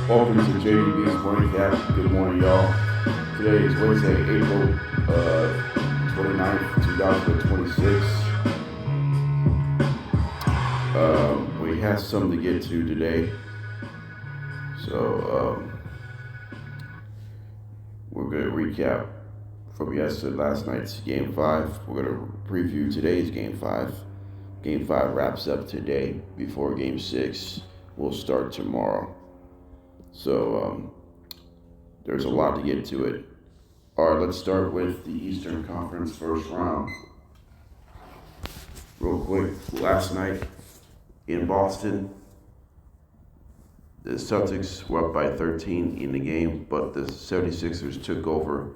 Welcome to JDB's Morning Cap. Good morning, y'all. Today is Wednesday, April 29th, 2026. We have something to get to today. So, we're going to recap from last night's Game 5. We're going to preview today's Game 5. Game 5 wraps up today before Game 6 will start tomorrow. So, there's a lot to get to it. All right, let's start with the Eastern Conference first round. Real quick, last night in Boston, the Celtics were up by 13 in the game, but the 76ers took over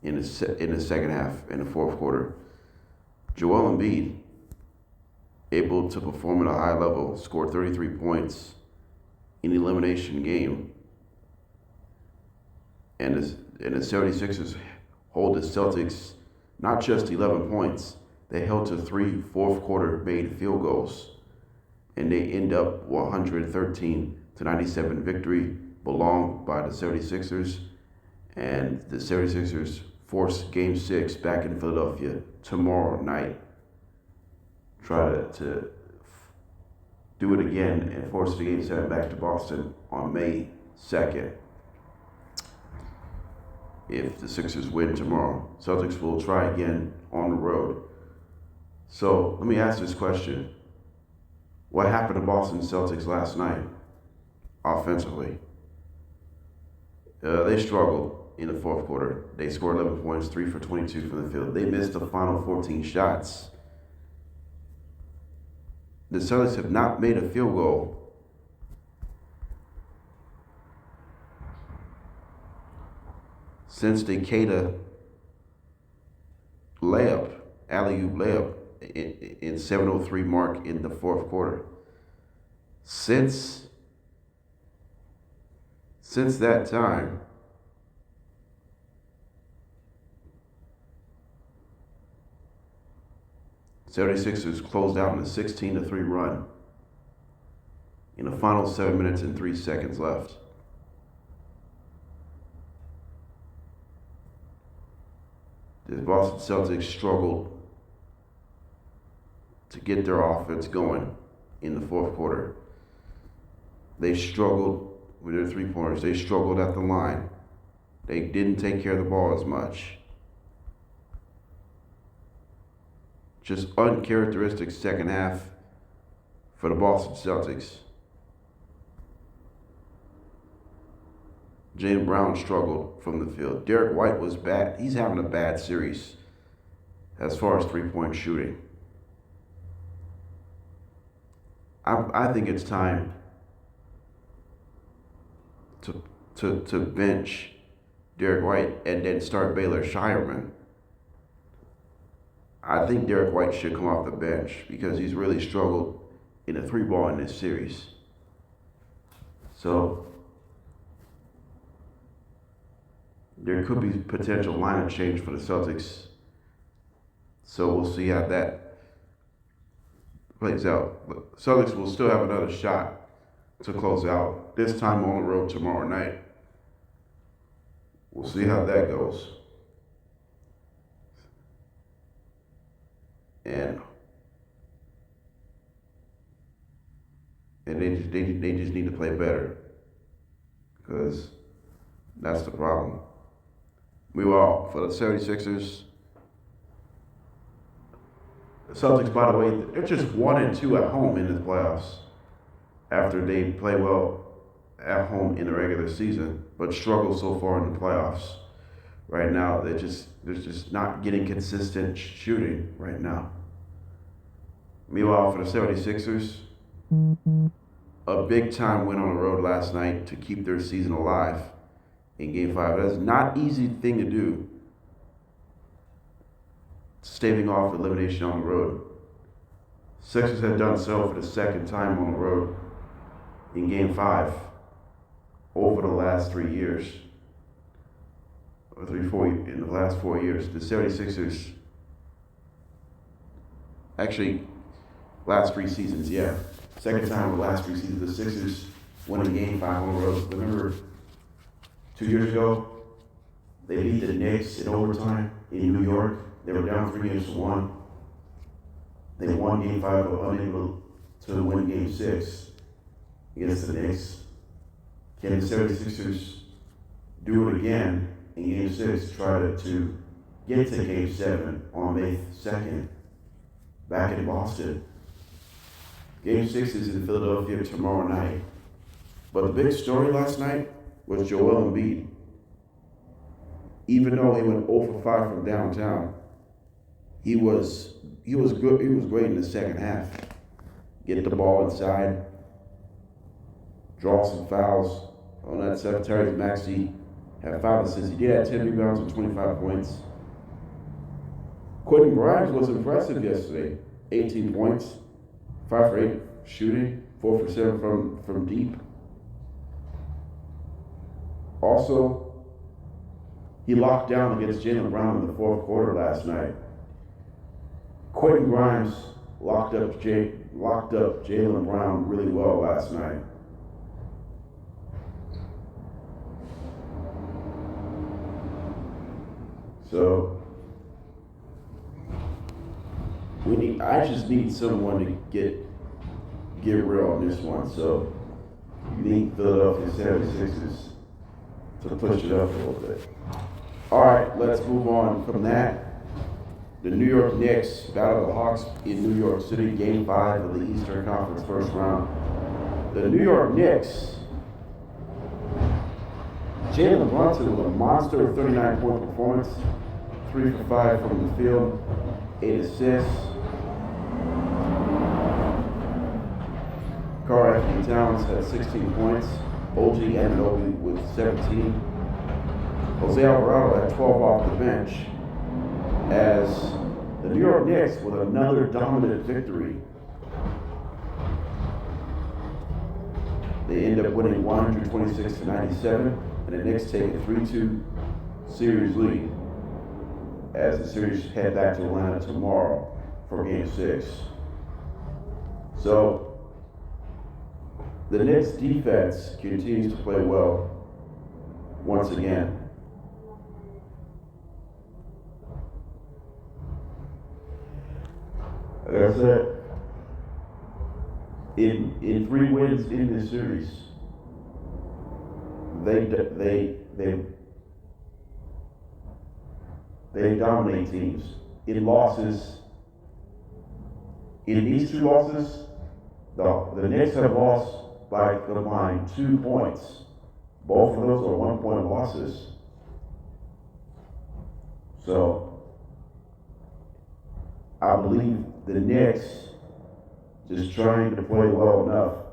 in the second half, in the fourth quarter. Joel Embiid, able to perform at a high level, scored 33 points in the elimination game. And the 76ers hold the Celtics not just 11 points, they held to 3 fourth quarter made field goals. And they end up 113-97 victory belonged by the 76ers. And the 76ers force Game 6 back in Philadelphia tomorrow night. Try to do it again and force the Game 7 back to Boston on May 2nd. If the Sixers win tomorrow, Celtics will try again on the road. So let me ask this question. What happened to Boston Celtics last night offensively? They struggled in the fourth quarter. They scored 11 points, 3 for 22 from the field. They missed the final 14 shots. The Celtics have not made a field goal since the Keita alley-oop layup in 7:03 mark in the fourth quarter. Since that time, the 76ers closed out in a 16-3 run in the final 7 minutes and 3 seconds left. The Boston Celtics struggled to get their offense going in the fourth quarter. They struggled with their three-pointers. They struggled at the line. They didn't take care of the ball as much. Just uncharacteristic second half for the Boston Celtics. Jaylen Brown struggled from the field. Derek White was bad. He's having a bad series as far as three-point shooting. I think it's time to bench Derek White and then start Baylor Shireman. I think Derek White should come off the bench because he's really struggled in the three ball in this series. So there could be potential lineup change for the Celtics. So we'll see how that plays out. But Celtics will still have another shot to close out, this time on the road tomorrow night. We'll see how that goes. And they just need to play better because that's the problem. Meanwhile, for the 76ers, the Celtics, by the way, they're just 1-2 at home in the playoffs after they play well at home in the regular season, but struggle so far in the playoffs. Right now, they're just not getting consistent shooting right now. Meanwhile, for the 76ers, a big-time win on the road last night to keep their season alive in Game 5. That's not an easy thing to do, staving off elimination on the road. Sixers have done so for the second time on the road in Game 5 over the last 3 years. In the last 4 years. The 76ers, actually, last 3 seasons, yeah. Second time in the last 3 seasons, the Sixers winning Game 5 on the road. Remember 2 years ago, they beat the Knicks in overtime in New York. They were down 3-1. They won Game 5, but unable to win Game 6 against the Knicks. Can the 76ers do it again in Game 6, try to get to Game 7 on May 2nd back in Boston? Game 6 is in Philadelphia tomorrow night. But the big story last night was Joel Embiid. Even though he went 0 for 5 from downtown, he was good. He was great in the second half. Get the ball inside, draw some fouls on that Tyrese Maxey. Had 5 assists. He did have 10 rebounds and 25 points. Quentin Grimes was impressive yesterday. 18 points, 5 for 8 shooting, 4 for 7 from deep. Also, he locked down against Jaylen Brown in the fourth quarter last night. Quentin Grimes locked up Jaylen Brown really well last night. So I just need someone to get real on this one. So you need Philadelphia 76ers to push it up a little bit. All right, let's move on from that. The New York Knicks battle the Hawks in New York City, Game 5 of the Eastern Conference first round. The New York Knicks, Jalen Brunson with a monster 39-point performance, 3 for 5 from the field, 8 assists. Karl Anthony Towns had 16 points. OG Anunoby with 17. Jose Alvarado had 12 off the bench as the New York Knicks with another dominant victory. They end up winning 126-97, and the Knicks take a 3-2 series lead as the series head back to Atlanta tomorrow for Game 6. So the Knicks defense continues to play well once again. Like I said, in 3 wins in this series, they dominate teams. In losses, in these 2 losses, the Knicks have lost by combined 2 points. Both of those are 1-point losses. So I believe the Knicks just trying to play well enough.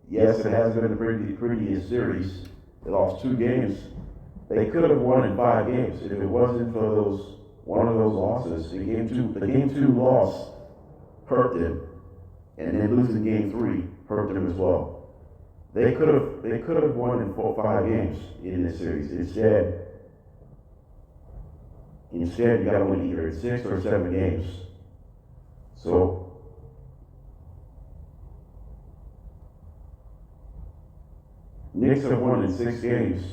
Yes, it has been a pretty series. They lost 2 games. They could have won in 5 games if it wasn't for one of those losses. The game 2 loss hurt them, and then losing Game 3 hurt them as well. They could have won in 5 games in this series. Instead, you got to win either 6 or 7 games. So Knicks have won in 6 games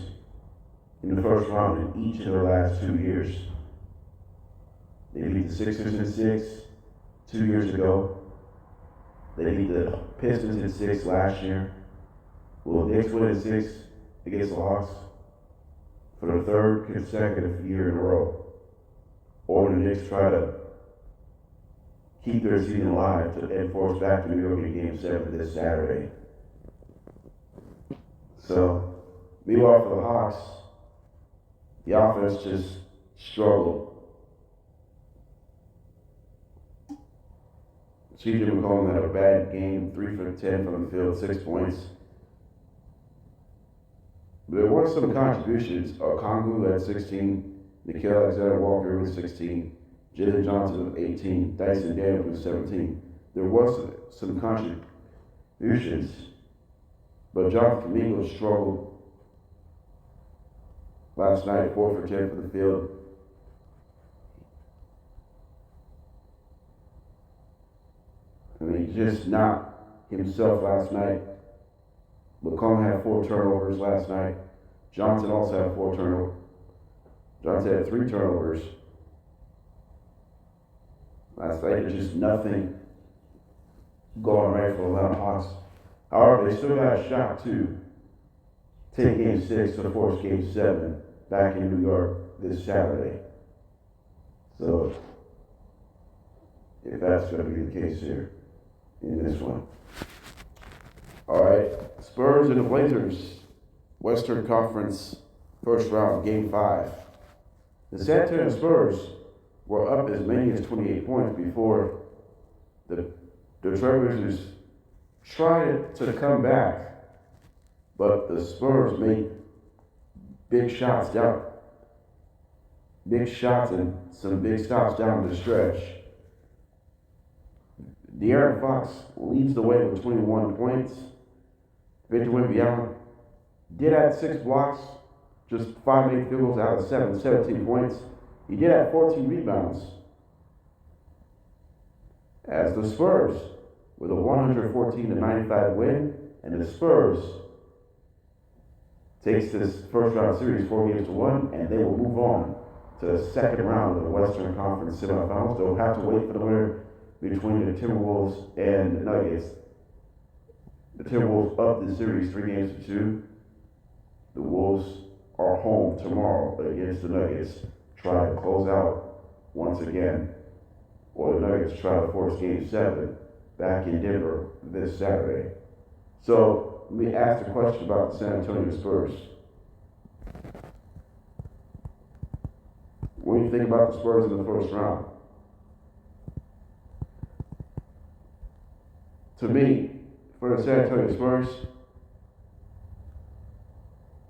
in the first round in each of their last 2 years. They beat the Sixers in 6 2 years ago. They beat the Pistons in 6 last year. Will the Knicks win in 6 against the Hawks for the 3rd consecutive year in a row? Or will the Knicks try to keep their season alive and force back to New York in Game 7 this Saturday? So, meanwhile for the Hawks, the offense just struggled. CJ McCollum had a bad game, 3 for 10 from the field, 6 points. There were some contributions. Kongu had 16, Nickeil Alexander-Walker with 16, Jalen Johnson with 18, Dyson Daniels with 17. There was some contributions, but Jonathan Kuminga struggled last night, 4 for 10 from the field. I mean, just not himself last night. McCollum had 4 turnovers last night. Johnson also had 4 turnovers. Johnson had 3 turnovers last night. There's just nothing going right for the Atlanta Hawks. However, they still got a shot to take Game 6 to force Game 7 back in New York this Saturday. So, if that's going to be the case here in this one. All right, Spurs and the Blazers, Western Conference first round, Game 5. The San Antonio Spurs were up as many as 28 points before the Trailblazers tried to come back, but the Spurs made big shots and some big stops down the stretch. De'Aaron Fox leads the way with 21 points. Victor Wembanyama did add 6 blocks, just 5 made field goals out of 17 points. He did have 14 rebounds. As the Spurs, with a 114-95 win, and the Spurs takes this first round series 4-1, and they will move on to the second round of the Western Conference semifinals. They'll have to wait for the winner between the Timberwolves and the Nuggets. The Timberwolves up the series 3-2. The Wolves are home tomorrow against the Nuggets, try to close out once again, or the Nuggets try to force Game 7 back in Denver this Saturday. So, let me ask a question about the San Antonio Spurs. What do you think about the Spurs in the first round? To me, for the San Antonio Spurs,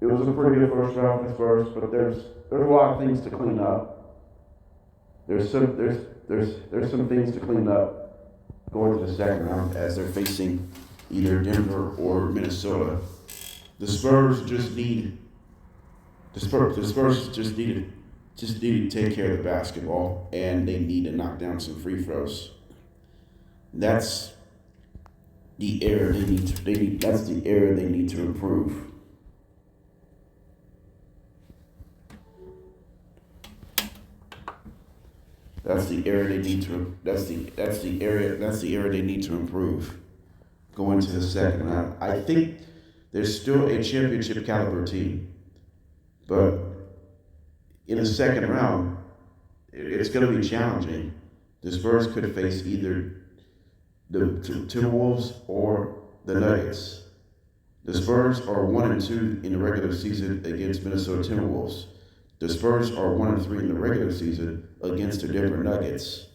it was a pretty good first round for the Spurs, but there's a lot of things to clean up. There's some things to clean up going to the second round as they're facing either Denver or Minnesota. The Spurs just need to take care of the basketball, and they need to knock down some free throws. That's the area they need to improve. That's the area they need to improve going to the second round. I think there's still a championship caliber team, but in the second round, it's going to be challenging. The Spurs could face either the Timberwolves or the Nuggets. The Spurs are 1-2 in the regular season against Minnesota Timberwolves. The Spurs are 1-3 in the regular season against the Denver Nuggets.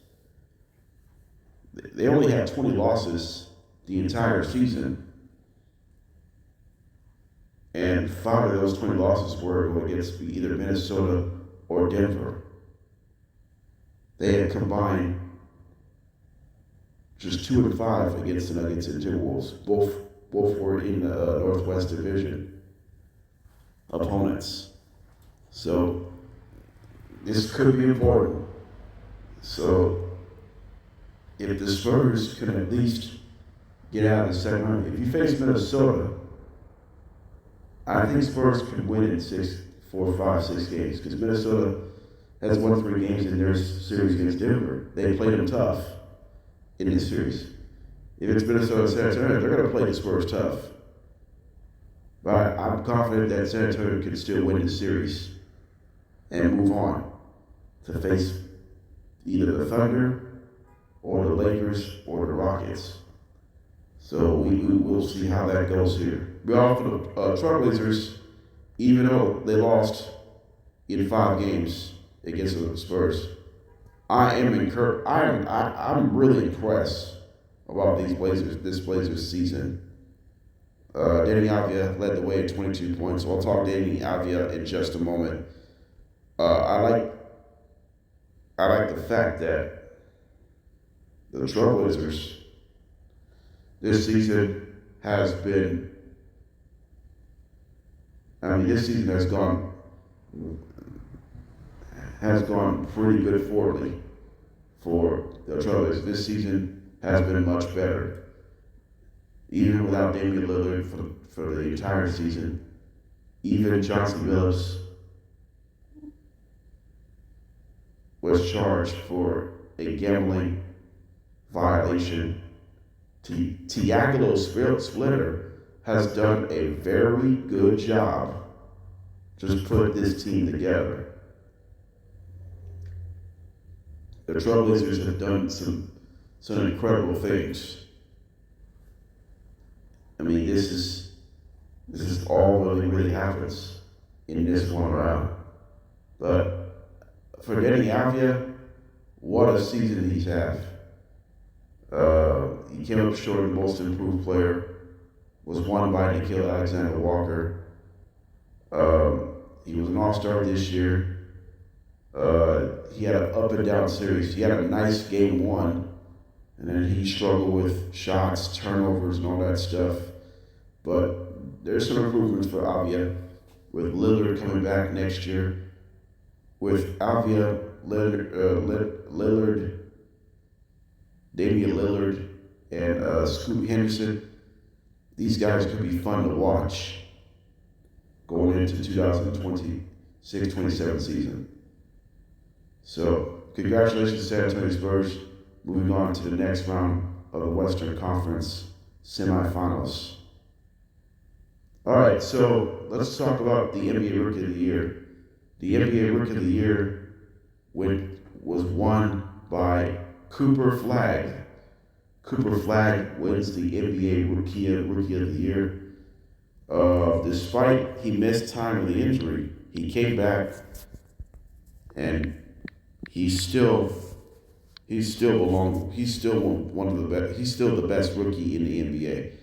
They only had 20 losses the entire season, and 5 of those 20 losses were against either Minnesota or Denver. They had combined just 2-5 against the Nuggets and Timberwolves. Both were in the Northwest Division opponents. So this could be important. So if the Spurs could at least get out of the second round, if you face Minnesota, I think Spurs could win in 4, 5, 6 games, because Minnesota has won 3 games in their series against Denver. They played them tough in this series. If it's Minnesota and San Antonio, they're going to play the Spurs tough. But I'm confident that San Antonio can still win the series and move on to face either the Thunder or the Lakers or the Rockets. So we will see how that goes here. But for the Trailblazers, even though they lost in 5 games against the Spurs, I'm really impressed about this Blazers season. Danny Avdia led the way at 22 points. So I'll talk Danny Avdia in just a moment. I like the fact that the Trailblazers this season has been. This season has gone pretty good forwardly for the Trailblazers. This season has been much better. even without Damian Lillard for the entire season. Even Johnson Billups was charged for a gambling violation. Tiago Splitter has done a very good job just put this team together. The Trailblazers have done some incredible things. I mean, this is all really happens in this one round. But for Deni Avdija, what a season he's had. He came up short of most improved player, was won by Nickeil Alexander-Walker. He was an all-star this year. He had an up and down series. He had a nice game one, and then he struggled with shots, turnovers, and all that stuff. But there's some improvements for Avdija, with Lillard coming back next year. With Avdija, Lillard, Damian Lillard, and Scoot Henderson, these guys could be fun to watch going into 2026-27 season. So, congratulations to San Antonio Spurs, moving on to the next round of the Western Conference semifinals. All right, so let's talk about the NBA Rookie of the Year. The NBA Rookie of the Year was won by Cooper Flagg. Cooper Flagg wins the NBA Rookie of the Year. Despite he missed time with the injury, he came back and he's still one of the best. He's still the best rookie in the NBA.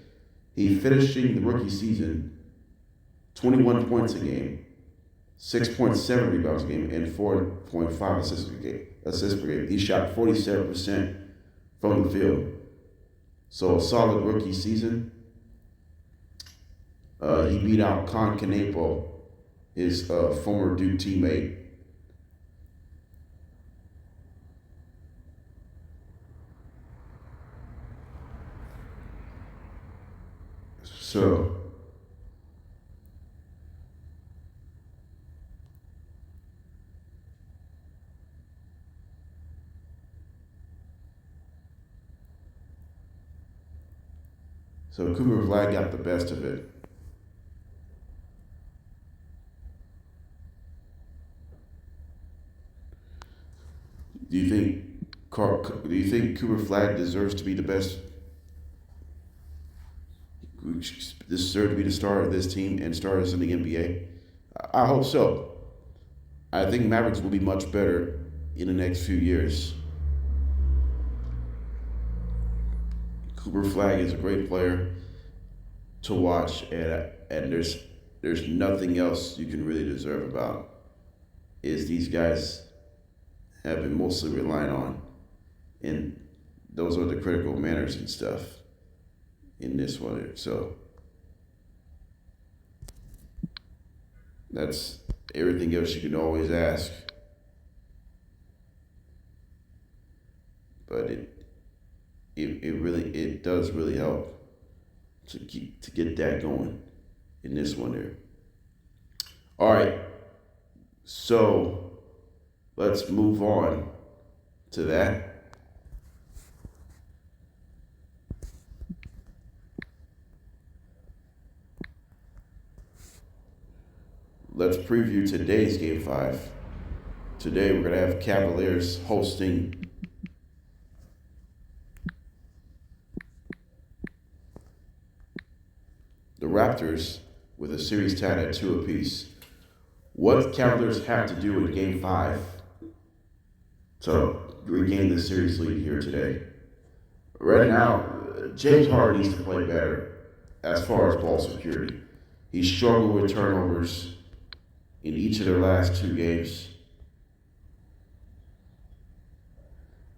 He finishing the rookie season 21 points a game, 6.7 rebounds a game, and 4.5 assists per game. He shot 47% from the field. So a solid rookie season. He beat out Con Canepo, his former Duke teammate. So Cooper Flagg got the best of it. Do you think Cooper Flagg deserves to be the best? Deserve to be the star of this team and stars in the NBA? I hope so. I think Mavericks will be much better in the next few years. Cooper Flagg is a great player to watch, and there's nothing else you can really deserve about. Is these guys have been mostly relying on, and those are the critical manners and stuff in this one. So that's everything else you can always ask. But it does really help to get that going in this one there. All right, so let's move on to that. Let's preview today's Game 5. Today we're going to have Cavaliers hosting the Raptors with a series tied at 2 apiece. What Cavaliers have to do in Game 5 to regain the series lead here today? Right now, James Harden needs to play better as far as ball security. He struggled with turnovers in each of their last 2 games.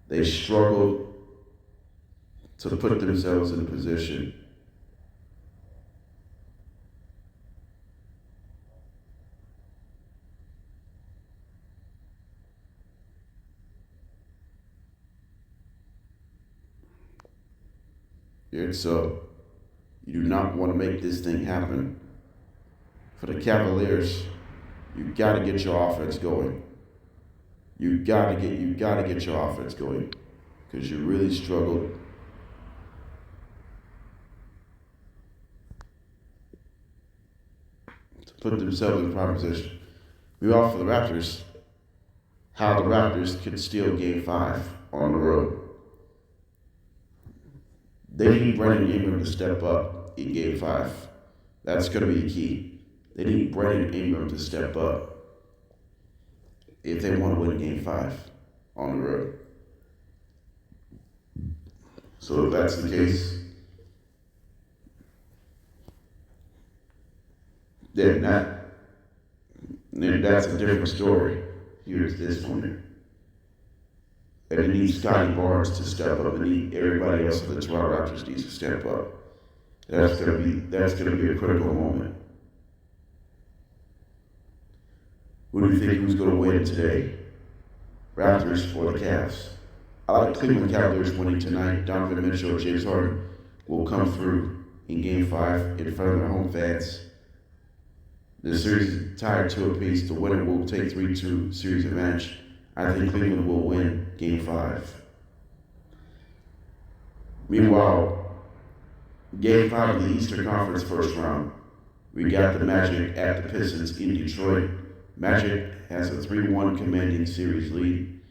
They struggled to put themselves in a position so You do not want to make this thing happen. For the Cavaliers, you got to get your offense going. You got to get your offense going, because you really struggled to put themselves in prime position. Meanwhile, for the Raptors, how the Raptors could steal Game 5 on the road. They need Brandon Ingram to step up in Game 5. That's going to be the key. They need Brandon Ingram to step up if they want to win Game 5 on the road. So if that's the case, then that's a different story. Here's this one. And they need Scotty Barnes to step up, and need everybody else in the Toronto Raptors needs to step up. That's gonna be a critical moment. Who do you think who's gonna win today? Raptors or the Cavs? I like Cleveland Cavaliers winning tonight. Donovan Mitchell, James Harden will come through in Game 5 in front of their home fans. The series is tied 2-apiece. The winner will take 3-2 series advantage. I think Cleveland will win Game 5. Meanwhile, Game 5 of the Eastern Conference first round, we got the Magic at the Pistons in Detroit. Magic has a 3-1 commanding series lead.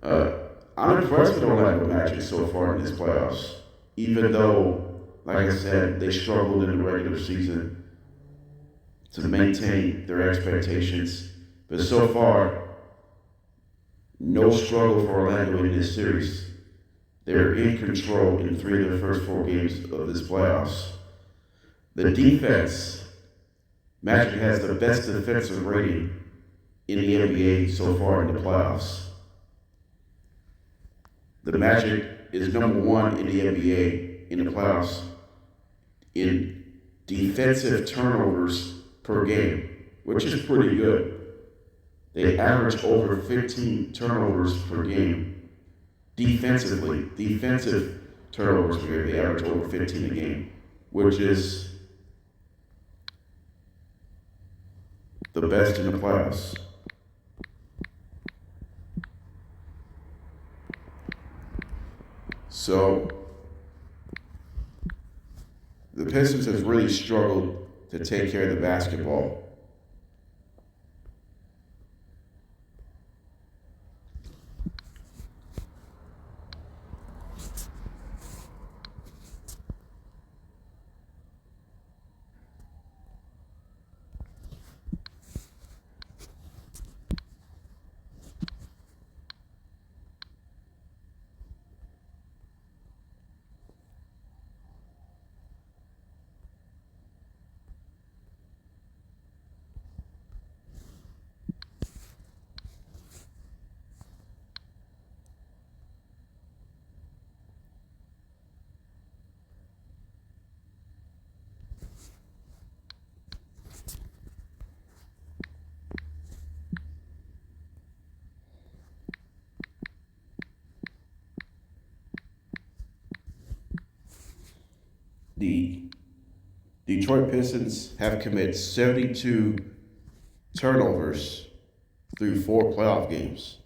I'm impressed with Orlando Magic so far in this playoffs, even though, like I said, they struggled in the regular season to maintain their expectations. But so far, no struggle for Orlando in this series. They're in control in 3 of their first 4 games of this playoffs. The defense, Magic has the best defensive rating in the NBA so far in the playoffs. The Magic is number 1 in the NBA in the playoffs in defensive turnovers per game, which is pretty good. They average over 15 turnovers per game. Defensive turnovers per game, they average over 15 a game, which is the best in the playoffs. So, the Pistons have really struggled to take care of the basketball. The Detroit Pistons have committed 72 turnovers through 4 playoff games.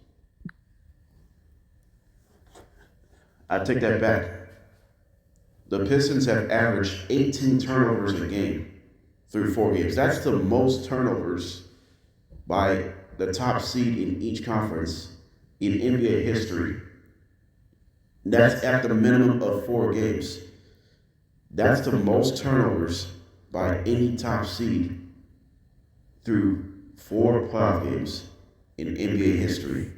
I take that back. The Pistons have averaged 18 turnovers a game through 4 games. That's the most turnovers by the top seed in each conference in NBA history. That's at the minimum of 4 games. That's the most turnovers by any top seed through 4 playoff games in NBA history.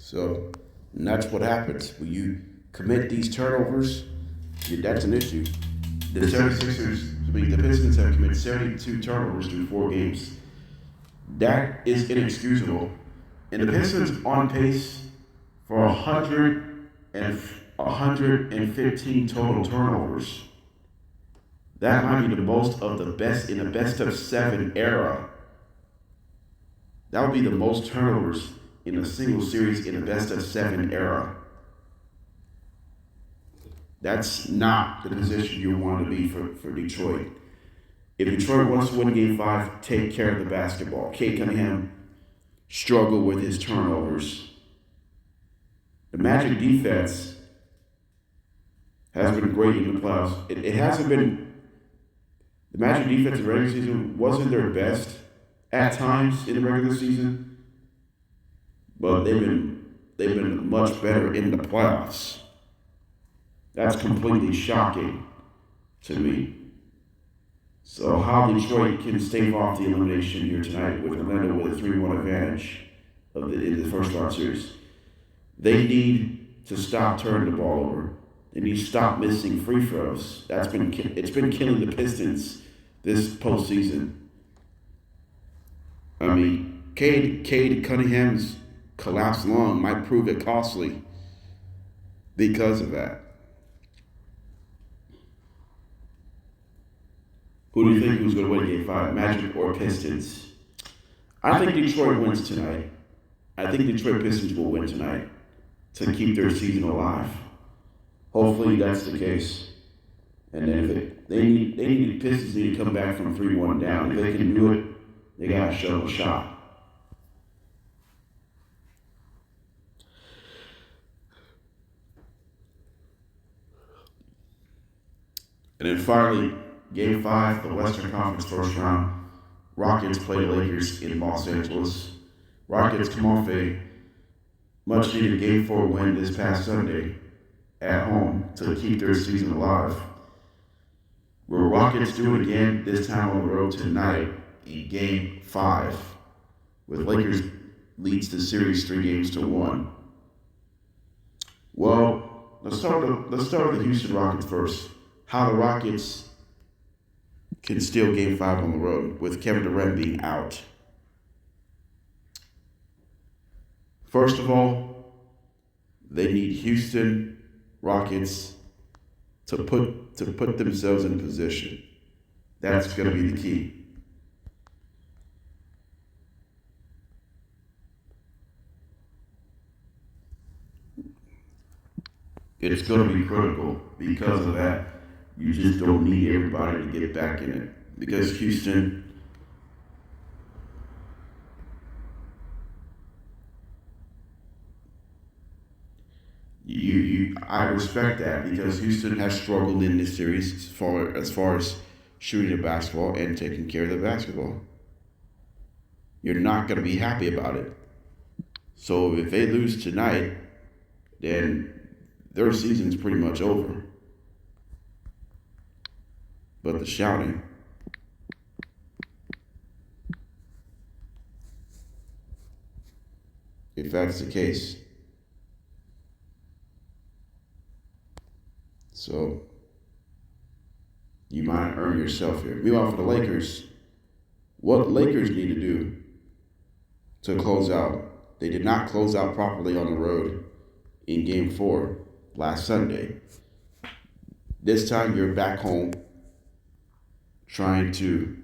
So, and that's what happens. When you commit these turnovers, that's an issue. The Pistons have committed 72 turnovers through 4 games. That is inexcusable. And the Pistons on pace for 115 total turnovers. That might be the most of the best in the best of 7 era. That would be the most turnovers in a single series in the best of 7 era. That's not the position you want to be for Detroit. If Detroit wants to win Game 5, take care of the basketball. Cade Cunningham struggled with his turnovers. The Magic defense has been great in the playoffs. It hasn't been. The Magic defense in the regular season wasn't their best at times in the regular season, but they've been much better in the playoffs. That's completely shocking to me. So how Detroit can stave off the elimination here tonight with Orlando with a 3-1 advantage in the first round series, they need to stop turning the ball over. They need to stop missing free throws. It's been killing the Pistons this postseason. I mean, Cade Cunningham's collapsed lung might prove it costly because of that. Who do you think who's going to win Game 5, Magic or Pistons? I think Detroit wins tonight. I think Detroit Pistons will win tonight to keep their season alive. Hopefully that's the case. And then if the Pistons need to come back from 3-1 down. If they can do it, they got to show a shot. And then finally, Game 5, the Western Conference first round. Rockets play the Lakers in Los Angeles. Rockets come off a much-needed Game 4 win this past Sunday at home to keep their season alive. Will Rockets do it again, this time on the road tonight in Game 5, with Lakers leads the series 3-1? Well, let's start with the Houston Rockets first. How the Rockets can steal Game 5 on the road with Kevin Durant being out. First of all, they need Houston Rockets to put themselves in position. That's going to be the key. It's going to be critical because of that. You just don't need everybody to get back in it. Because Houston, I respect that because Houston has struggled in this series as far as shooting the basketball and taking care of the basketball. You're not going to be happy about it. So if they lose tonight, then their season's pretty much over. But the shouting, if that's the case, so you might earn yourself here. Meanwhile, for the Lakers, what Lakers need to do to close out, they did not close out properly on the road in Game 4 last Sunday. This time you're back home trying to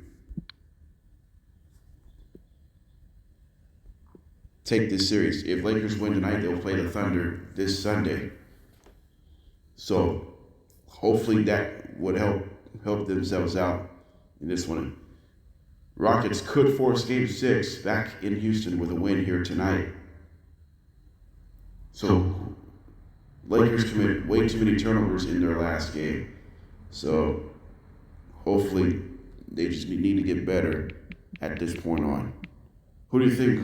take this series. If Lakers win tonight, they'll play the Thunder this Sunday. So hopefully that would help themselves out in this one. Rockets could force Game 6 back in Houston with a win here tonight. So Lakers committed way too many turnovers in their last game. So hopefully they just need to get better at this point on. Who do you think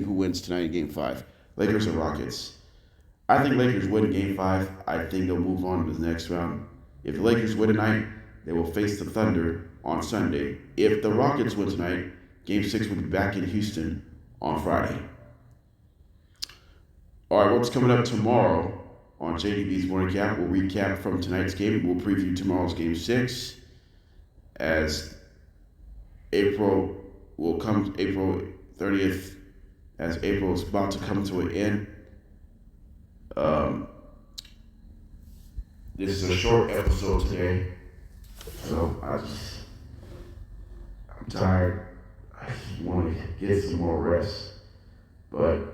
who wins tonight in Game 5? Lakers or Rockets? I think Lakers win Game 5. I think they'll move on to the next round. If the Lakers win tonight, they will face the Thunder on Sunday. If the Rockets win tonight, Game 6 will be back in Houston on Friday. All right, what's coming up tomorrow on JDB's Morning Cap? We'll recap from tonight's game. We'll preview tomorrow's Game 6 as April 30th, as April is about to come to an end. This is a short episode today, so I'm tired. I want to get some more rest, but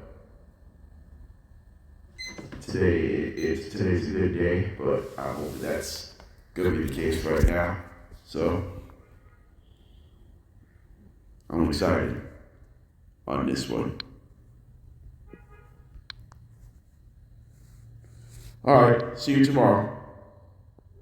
today's a good day, but I hope that's gonna be the case right now. So I'm excited on this one. All right, see you tomorrow.